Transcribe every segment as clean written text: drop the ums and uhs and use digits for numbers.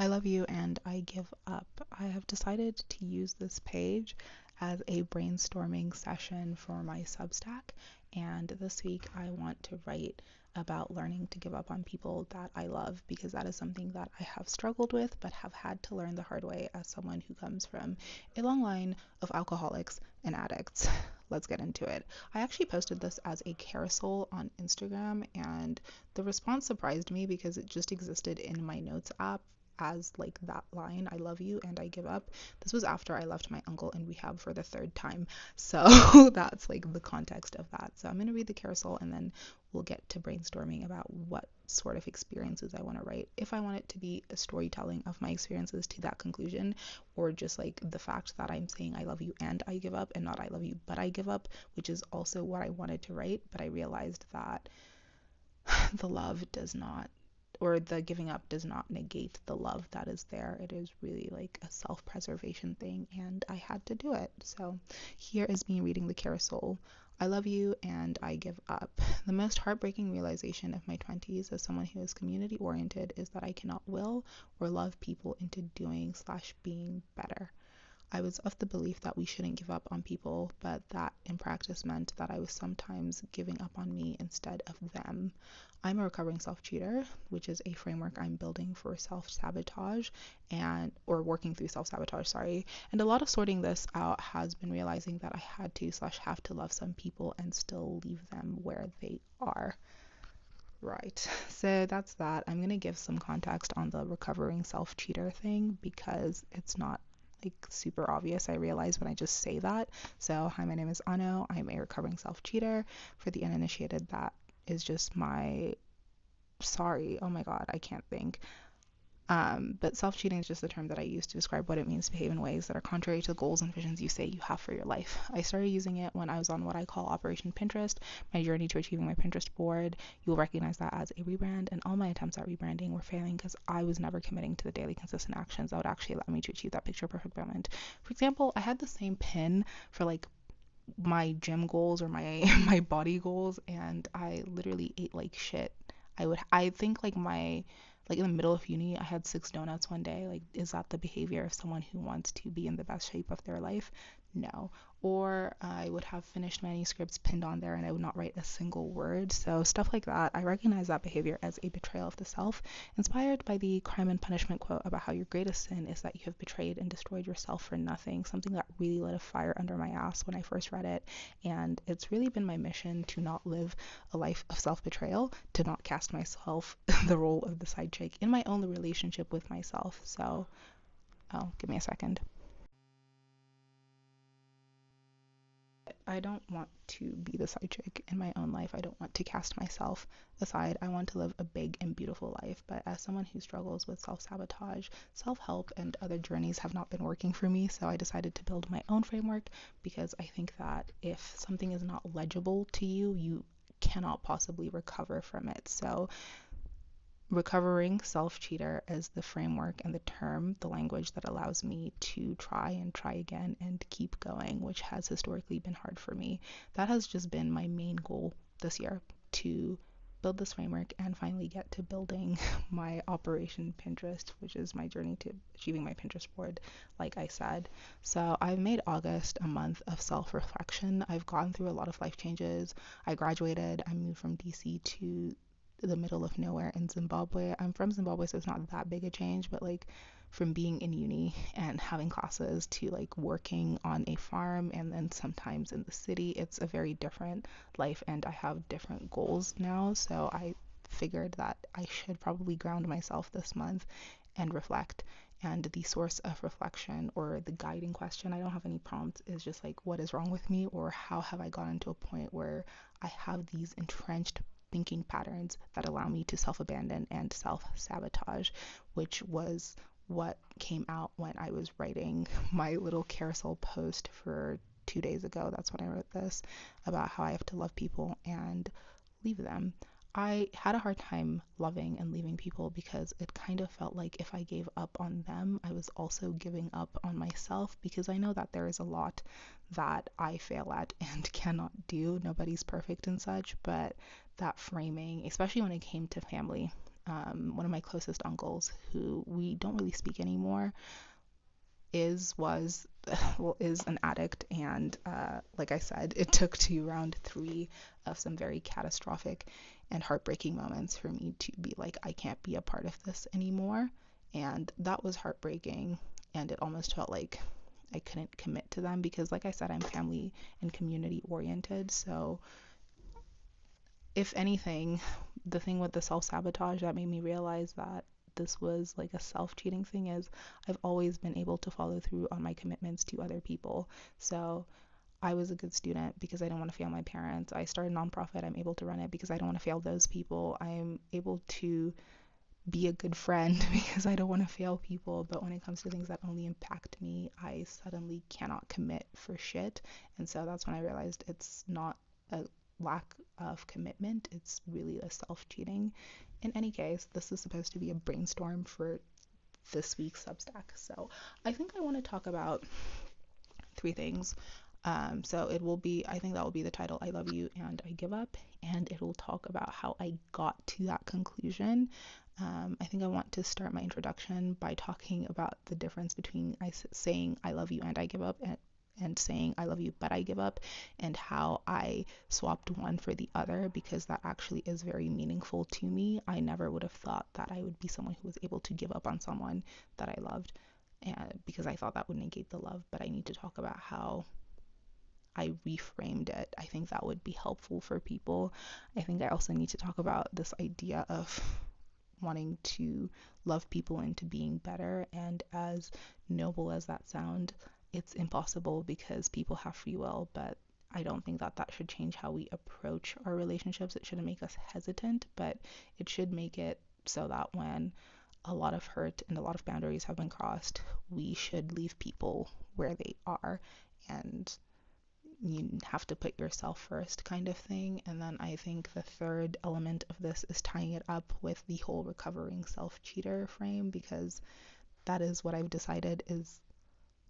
I love you and I give up. I have decided to use this page as a brainstorming session for my Substack, and this week I want to write about learning to give up on people that I love because that is something that I have struggled with but have had to learn the hard way as someone who comes from a long line of alcoholics and addicts. Let's get into it. I actually posted this as a carousel on Instagram, and the response surprised me because it just existed in my notes app as like that line, I love you and I give up. This was after I left my uncle in rehab for the third time. So that's like the context of that. So I'm going to read the carousel and then we'll get to brainstorming about what sort of experiences I want to write. If I want it to be a storytelling of my experiences to that conclusion, or just like the fact that I'm saying I love you and I give up and not I love you but I give up, which is also what I wanted to write, but I realized that the love does not, or the giving up does not negate the love that is there. It is really like a self-preservation thing, and I had to do it. So here is me reading the carousel. I love you and I give up. The most heartbreaking realization of my 20s as someone who is community oriented is that I cannot will or love people into doing/being better. I was of the belief that we shouldn't give up on people, but that in practice meant that I was sometimes giving up on me instead of them. I'm a recovering self-cheater, which is a framework I'm building for self-sabotage and or working through self-sabotage, sorry. And a lot of sorting this out has been realizing that I had to/have to love some people and still leave them where they are. Right. So that's that. I'm going to give some context on the recovering self-cheater thing because it's not like super obvious, I realize, when I just say that. So, hi, my name is Ano. I'm a recovering self-cheater. For the uninitiated, that is just my, sorry, oh my God, I can't think. But self-cheating is just the term that I use to describe what it means to behave in ways that are contrary to the goals and visions you say you have for your life. I started using it when I was on what I call Operation Pinterest, my journey to achieving my Pinterest board. You'll recognize that as a rebrand, and all my attempts at rebranding were failing because I was never committing to the daily consistent actions that would actually allow me to achieve that picture perfect moment. For example, I had the same pin for like my gym goals or my my body goals, and I literally ate like shit. I think like my like in the middle of uni, I had 6 donuts one day. Like, is that the behavior of someone who wants to be in the best shape of their life? No. Or I would have finished manuscripts pinned on there and I would not write a single word. So stuff like that. I recognize that behavior as a betrayal of the self, inspired by the Crime and Punishment quote about how your greatest sin is that you have betrayed and destroyed yourself for nothing. Something that really lit a fire under my ass when I first read it. And it's really been my mission to not live a life of self-betrayal, to not cast myself the role of the side chick in my own relationship with myself. So, oh, give me a second. I don't want to be the side chick in my own life. I don't want to cast myself aside. I want to live a big and beautiful life. But as someone who struggles with self-sabotage, self-help, and other journeys have not been working for me, so I decided to build my own framework because I think that if something is not legible to you, you cannot possibly recover from it. So recovering self-cheater as the framework and the term, the language that allows me to try and try again and keep going, which has historically been hard for me. That has just been my main goal this year, to build this framework and finally get to building my Operation Pinterest, which is my journey to achieving my Pinterest board, like I said. So I've made August a month of self-reflection. I've gone through a lot of life changes. I graduated, I moved from DC to the middle of nowhere in Zimbabwe. I'm from Zimbabwe, so it's not that big a change, but like from being in uni and having classes to like working on a farm and then sometimes in the city, it's a very different life and I have different goals now. So I figured that I should probably ground myself this month and reflect. And the source of reflection or the guiding question, I don't have any prompts, is just like, what is wrong with me, or how have I gotten to a point where I have these entrenched thinking patterns that allow me to self-abandon and self-sabotage, which was what came out when I was writing my little carousel post for 2 days ago. That's when I wrote this, about how I have to love people and leave them. I had a hard time loving and leaving people because it kind of felt like if I gave up on them, I was also giving up on myself, because I know that there is a lot that I fail at and cannot do. Nobody's perfect and such, but that framing, especially when it came to family, one of my closest uncles, who we don't really speak anymore, was well, is an addict. And like I said, it took to round 3 of some very catastrophic and heartbreaking moments for me to be like, I can't be a part of this anymore. And that was heartbreaking. And it almost felt like I couldn't commit to them because, like I said, I'm family and community oriented. So if anything, the thing with the self-sabotage that made me realize that this was like a self-cheating thing is I've always been able to follow through on my commitments to other people. So I was a good student because I didn't want to fail my parents. I started a nonprofit. I'm able to run it because I don't want to fail those people. I'm able to be a good friend because I don't want to fail people. But when it comes to things that only impact me, I suddenly cannot commit for shit. And so that's when I realized it's not a lack of commitment, it's really a self-cheating. In any case, this is supposed to be a brainstorm for this week's Substack. So I think I want to talk about 3 things. So it will be, I think that will be the title, I Love You and I Give Up, and it will talk about how I got to that conclusion. I think I want to start my introduction by talking about the difference between saying I love you and I give up and saying I love you but I give up, and how I swapped one for the other, because that actually is very meaningful to me. I never would have thought that I would be someone who was able to give up on someone that I loved, and because I thought that would negate the love. But I need to talk about how I reframed it. I think that would be helpful for people. I think I also need to talk about this idea of wanting to love people into being better. And as noble as that sounds, it's impossible because people have free will. But I don't think that that should change how we approach our relationships. It shouldn't make us hesitant, but it should make it so that when a lot of hurt and a lot of boundaries have been crossed, we should leave people where they are, and you have to put yourself first, kind of thing. And then I think the third element of this is tying it up with the whole recovering self-cheater frame, because that is what I've decided is,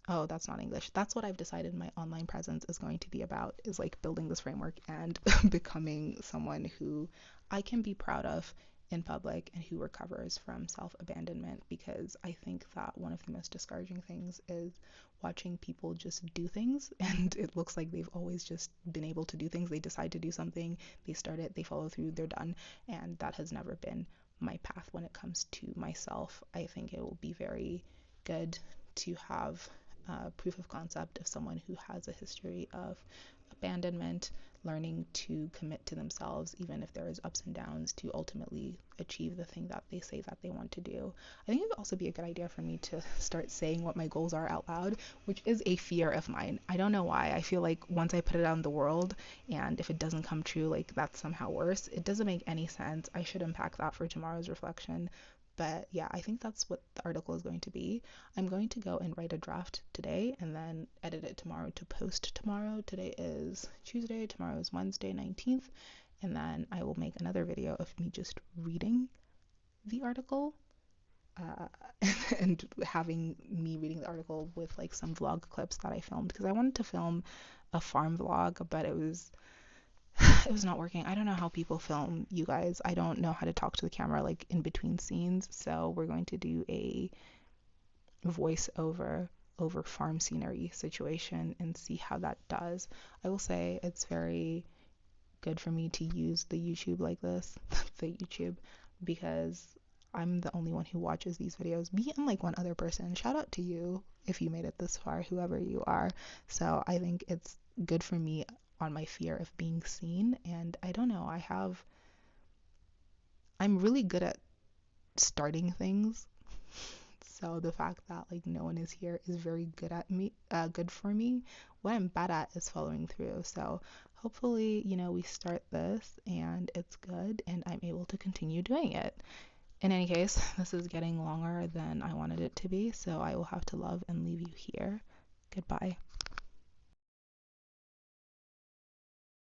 oh, that's not English. That's what I've decided my online presence is going to be about, is like building this framework and becoming someone who I can be proud of in public and who recovers from self-abandonment. Because I think that one of the most discouraging things is watching people just do things, and it looks like they've always just been able to do things. They decide to do something, they start it, they follow through, they're done. And that has never been my path when it comes to myself. I think it will be very good to have proof of concept of someone who has a history of abandonment, learning to commit to themselves, even if there is ups and downs, to ultimately achieve the thing that they say that they want to do. I think it would also be a good idea for me to start saying what my goals are out loud, which is a fear of mine. I don't know why. I feel like once I put it out in the world, and if it doesn't come true, like that's somehow worse. It doesn't make any sense. I should unpack that for tomorrow's reflection. But yeah, I think that's what the article is going to be. I'm going to go and write a draft today and then edit it tomorrow to post tomorrow. Today is Tuesday, tomorrow is Wednesday, 19th. And then I will make another video of me just reading the article, uh, and having me reading the article with like some vlog clips that I filmed, because I wanted to film a farm vlog, but it was not working. I don't know how people film, you guys. I don't know how to talk to the camera like in between scenes. So we're going to do a voiceover over farm scenery situation and see how that does. I will say it's very good for me to use the YouTube like this, the YouTube, because I'm the only one who watches these videos. Me and like one other person. Shout out to you if you made it this far, whoever you are. So I think it's good for me on my fear of being seen. And I don't know, I'm really good at starting things. So the fact that like no one is here is very good for me. What I'm bad at is following through. So hopefully, we start this and it's good and I'm able to continue doing it. In any case, this is getting longer than I wanted it to be, so I will have to love and leave you here. Goodbye.